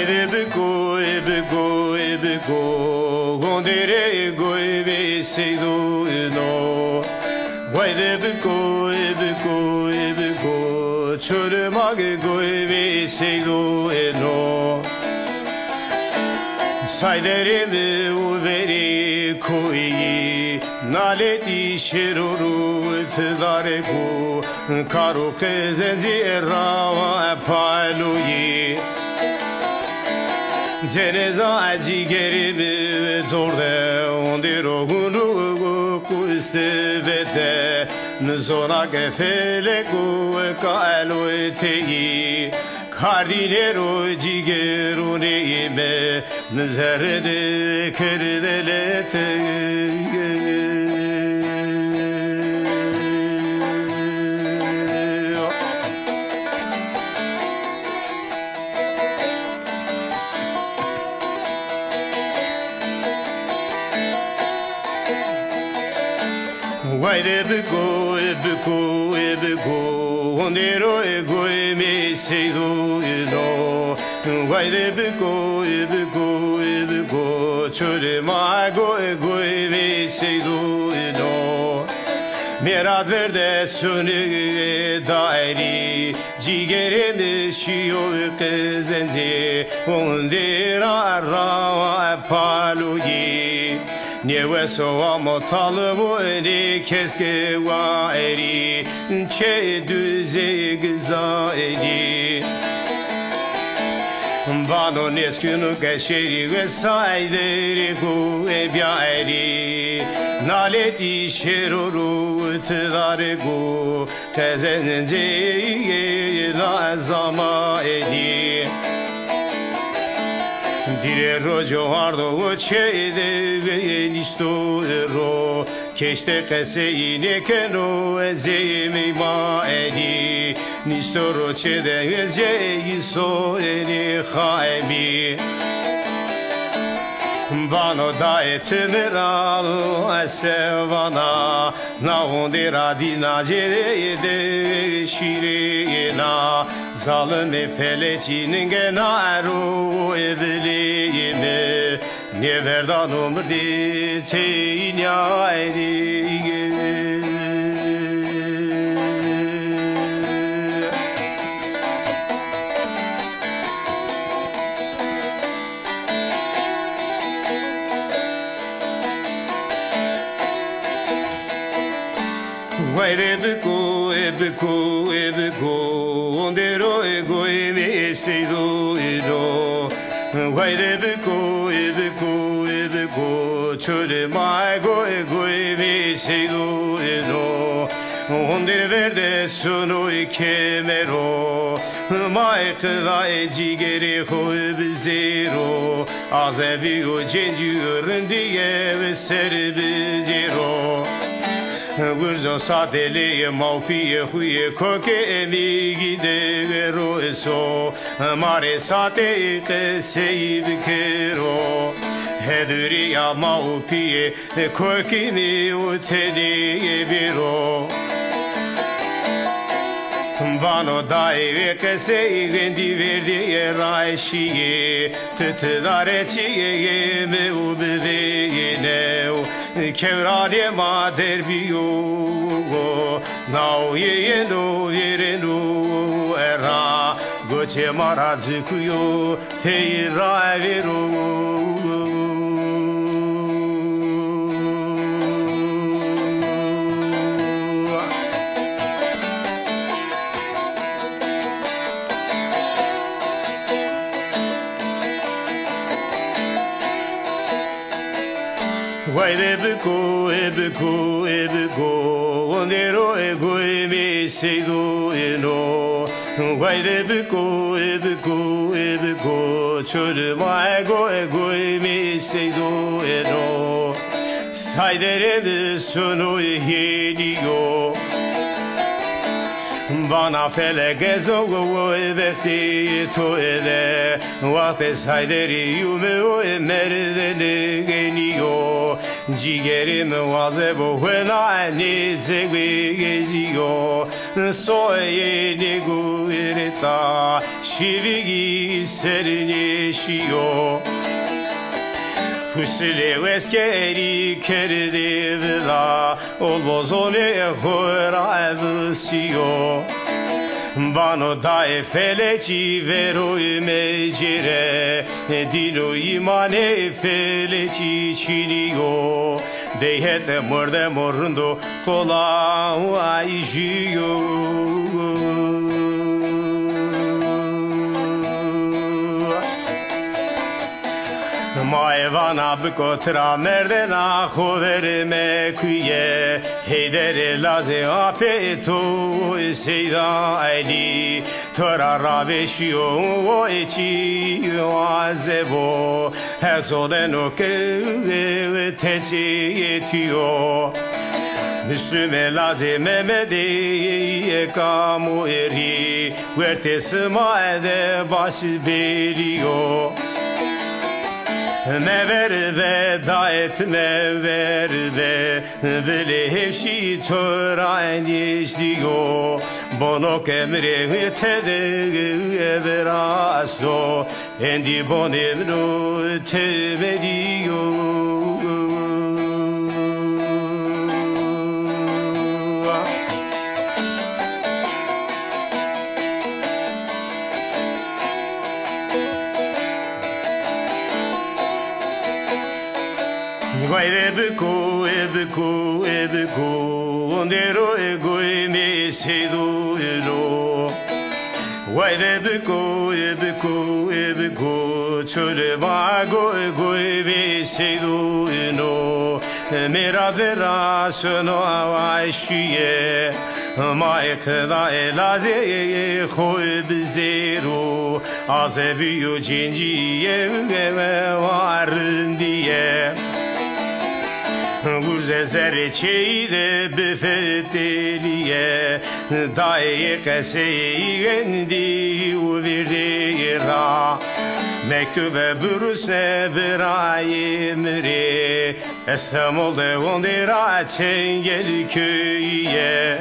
de bego, ondere goe ve seido no. Vai de bego, çöre mage goe ve seido no. Sayderimi uveri koyi, naleti şeruru tedare ko, karo kezenzi rava paluyi. Ceneza cigerimi zorde, ondiro gunu kustevete, nzona gefele ku kalu teyi. Cardinero cigero neime nzerde kerdelete Vai de bego, ondero ego me seido no. Vai de bego, çöre mago ego me seido no. Merad verde sönü dairi, cigerimi şiyo kezenzi, ondera rava paluyi. Niye soğamo talıbu eri keske va eri çe düze gıza eri Vano neskunu geçeri ve sayderi gu ebya eri Naleti şeruru tıdare gu tezence lazama eri Dire rojo hardo çeyde ve nisto ero keşte kese ine keno ezemi ma edi nisto roçede ezeyi so eni haimi Vano da etemeral esevana na ondera dina de şirina Zalimi felecinin genaru evliyimi Ne verdan umrdi teynya edi Vai de bego, ondero ego me seido no. Vai de bego, çöre mago ego me seido no. Ondere verde sono kemero, maikla cigeri koy bizero. Azebi o cencürün diye ve serbicero. Gurzo sadeli maupiye huye koke emi gide roeso mare sate kesei bikero heduri ya maupiye koke mi uteli biro Vano dai ve kesei vendi verdi raişiye tıtıdare çiye me ubeveyne Kevrane ma derbiyo Nao yeyeno yereno era Goçe marazikuyo Teyra vero Vai de bego, ondero ego me seido no. Vai de bego, çöre mago ego me seido no. Sayderimi sonu heliyo. Bana felege zogo verti toele Vafes hayderi yume o merdene geniyo Jigerim wazebo wenani zegwegeziyo soye negu ireta shivigi serneşiyo Pusile veskeri kerdi vila olbozone horavsiyo Bano dae feleci vero imegire Dino imane feleci çiniyo Deyhete morde morundo kola ayjiyo Maevana bikotra merdena khoverme kuye Heydere laze apeto seyda ali Tora rabeşiyo o eçi azebo Hexodeno ke teçi yetiyo Müslüme lazım Mehmedi kamu eri Vertesima ede başı beliyor Meverve daet meverve Veli hevşi tören işliyor Bonok emre tede everasto Endi bonemno temediyor Vai ebeco, ondero ego me sedo elo. Vai ebeco, chole mago ego me sedo elo. Mera vera sono avai shiye. Maekda elaze khoy bizero. Azeviyo cinciye varın diye. Guze zerçeyi de befeteliye Daye keseyi gendi uvirdi ra Mektube bürüsne birayimri Esem oldu ondira çengel köyye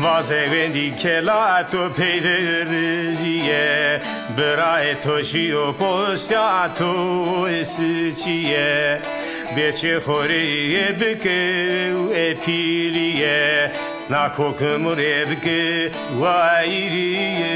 Vazevendi kelato peyderiziye Biraye toşiyo postato esiciye Beçe xoriye bike epiliye Na kokumur ebke vairiye